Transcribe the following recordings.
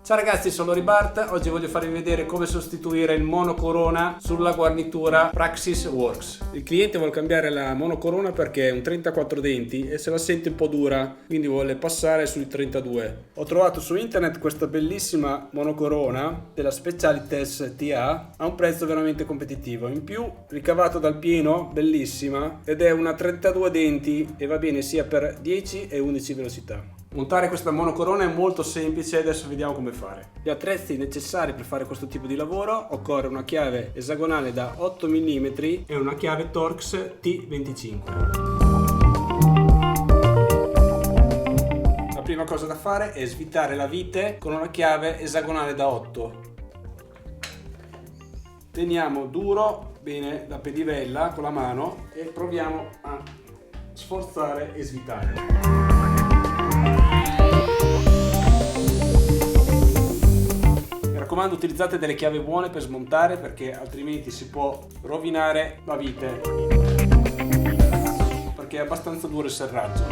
Ciao ragazzi, sono Ribart. Oggi voglio farvi vedere come sostituire il monocorona sulla guarnitura Praxis Works. Il cliente vuole cambiare la monocorona perché è un 34 denti e se la sente un po' dura, quindi vuole passare sui 32. Ho trovato su internet questa bellissima monocorona della Specialites TA a un prezzo veramente competitivo. In più, ricavato dal pieno, bellissima, ed è una 32 denti e va bene sia per 10 e 11 velocità. Montare questa monocorona è molto semplice, adesso vediamo come fare. Gli attrezzi necessari per fare questo tipo di lavoro: occorre una chiave esagonale da 8 mm e una chiave Torx T25. La prima cosa da fare è svitare la vite con una chiave esagonale da 8. Teniamo duro bene la pedivella con la mano e proviamo a sforzare e svitare. Mi raccomando, utilizzate delle chiavi buone per smontare perché altrimenti si può rovinare la vite, perché è abbastanza duro il serraggio.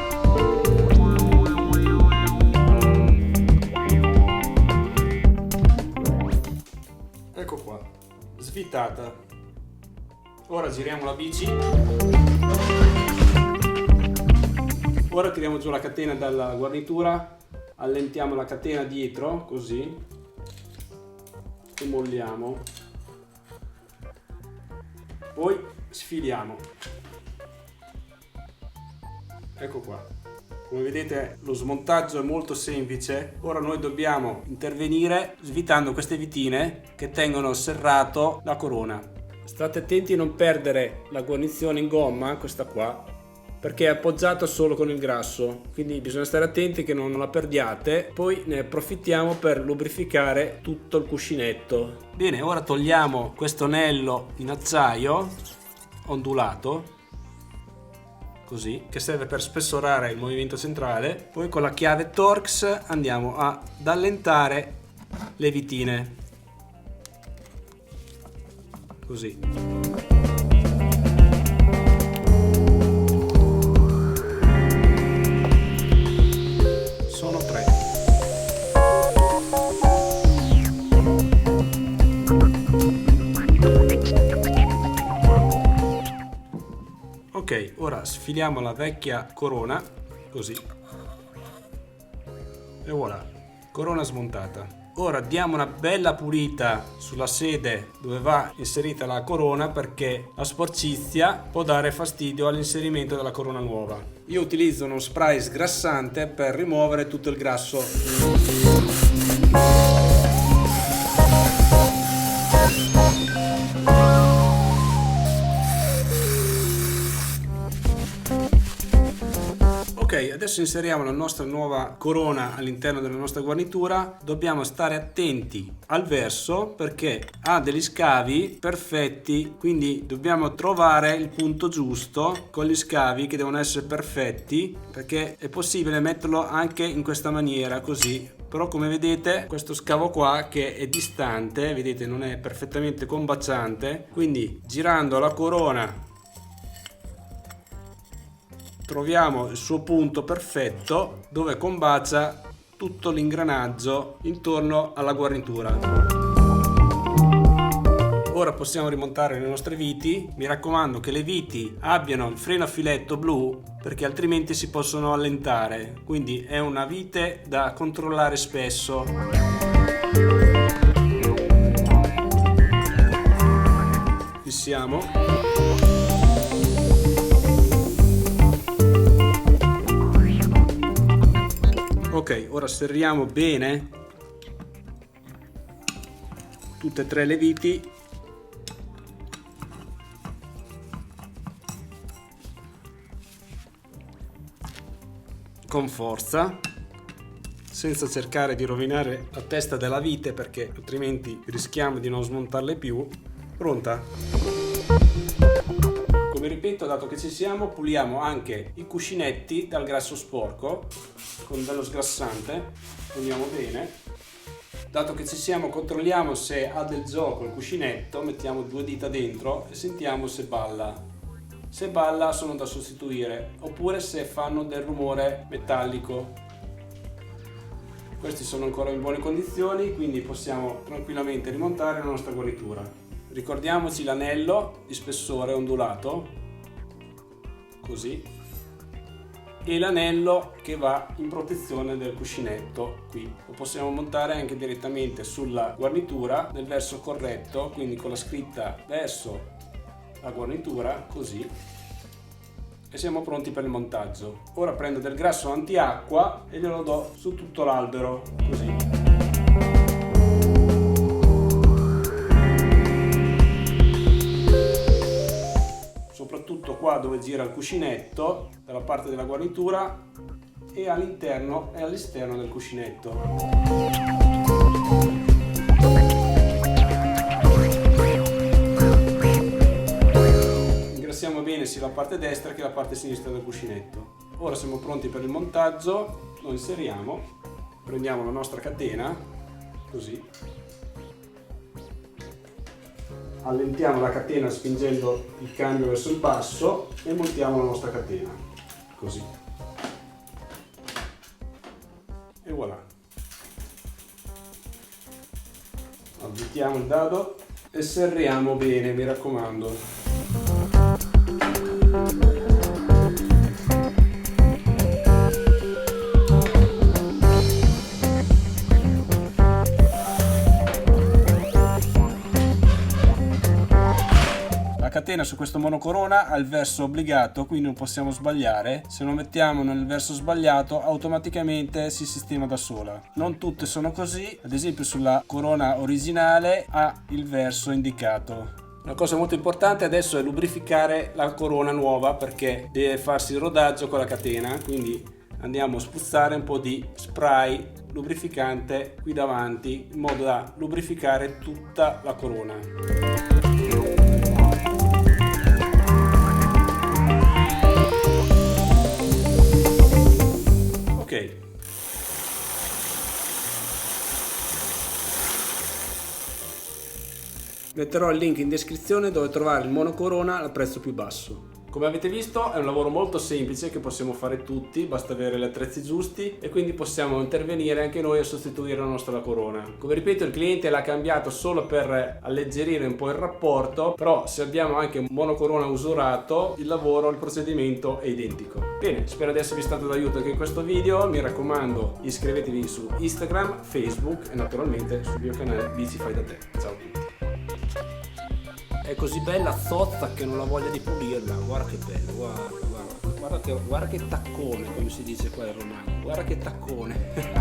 Ecco qua, svitata. Ora giriamo la bici. Ora tiriamo giù la catena dalla guarnitura, allentiamo la catena dietro così e molliamo, poi sfiliamo. Ecco qua, come vedete lo smontaggio è molto semplice. Ora noi dobbiamo intervenire svitando queste vitine che tengono serrato la corona. State attenti a non perdere la guarnizione in gomma, questa qua, perché è appoggiata solo con il grasso, quindi bisogna stare attenti che non la perdiate. Poi ne approfittiamo per lubrificare tutto il cuscinetto. Bene, ora togliamo questo anello in acciaio ondulato così, che serve per spessorare il movimento centrale. Poi con la chiave Torx andiamo ad allentare le vitine così. Ok, ora sfiliamo la vecchia corona così e voilà, corona smontata. Ora diamo una bella pulita sulla sede dove va inserita la corona, perché la sporcizia può dare fastidio all'inserimento della corona nuova. Io utilizzo uno spray sgrassante per rimuovere tutto il grasso. Ok, adesso inseriamo la nostra nuova corona all'interno della nostra guarnitura. Dobbiamo stare attenti al verso perché ha degli scavi perfetti, quindi dobbiamo trovare il punto giusto con gli scavi che devono essere perfetti, perché è possibile metterlo anche in questa maniera così. Però come vedete questo scavo qua che è distante, vedete, non è perfettamente combaciante, quindi girando la corona troviamo il suo punto perfetto dove combacia tutto l'ingranaggio intorno alla guarnitura. Ora possiamo rimontare le nostre viti. Mi raccomando che le viti abbiano il freno a filetto blu, perché altrimenti si possono allentare, quindi è una vite da controllare spesso. Fissiamo. Ok, ora serriamo bene tutte e tre le viti. Con forza, senza cercare di rovinare la testa della vite, perché altrimenti rischiamo di non smontarle più. Pronta? Come ripeto, dato che ci siamo, puliamo anche i cuscinetti dal grasso sporco con dello sgrassante, puliamo bene. Dato che ci siamo, controlliamo se ha del gioco il cuscinetto, mettiamo 2 dita dentro e sentiamo se balla. Se balla sono da sostituire, oppure se fanno del rumore metallico. Questi sono ancora in buone condizioni, quindi possiamo tranquillamente rimontare la nostra guarnitura. Ricordiamoci l'anello di spessore ondulato, così, e l'anello che va in protezione del cuscinetto qui. Lo possiamo montare anche direttamente sulla guarnitura nel verso corretto, quindi con la scritta verso la guarnitura, così, e siamo pronti per il montaggio. Ora prendo del grasso antiacqua e glielo do su tutto l'albero, così. Soprattutto qua dove gira il cuscinetto, dalla parte della guarnitura e all'interno e all'esterno del cuscinetto. Ingrassiamo bene sia la parte destra che la parte sinistra del cuscinetto. Ora siamo pronti per il montaggio, lo inseriamo, prendiamo la nostra catena, così, allentiamo la catena spingendo il cambio verso il basso e montiamo la nostra catena, così, e voilà. Avvitiamo il dado e serriamo bene, mi raccomando. La catena su questo monocorona ha il verso obbligato, quindi non possiamo sbagliare. Se lo mettiamo nel verso sbagliato automaticamente si sistema da sola. Non tutte sono così, ad esempio sulla corona originale ha il verso indicato. Una cosa molto importante adesso è lubrificare la corona nuova, perché deve farsi il rodaggio con la catena, quindi andiamo a spruzzare un po' di spray lubrificante qui davanti in modo da lubrificare tutta la corona. Ok. Metterò il link in descrizione dove trovare il monocorona al prezzo più basso. Come avete visto è un lavoro molto semplice che possiamo fare tutti, basta avere gli attrezzi giusti e quindi possiamo intervenire anche noi a sostituire la nostra corona. Come ripeto, il cliente l'ha cambiato solo per alleggerire un po' il rapporto, però se abbiamo anche un monocorona usurato il lavoro, il procedimento è identico. Bene, spero di esservi stato d'aiuto anche in questo video, mi raccomando iscrivetevi su Instagram, Facebook e naturalmente sul mio canale Bici Fai da Te. Ciao a tutti! È così bella zozza che non ho voglia di pulirla, guarda che bello, guarda che taccone, come si dice qua in romano, guarda che taccone.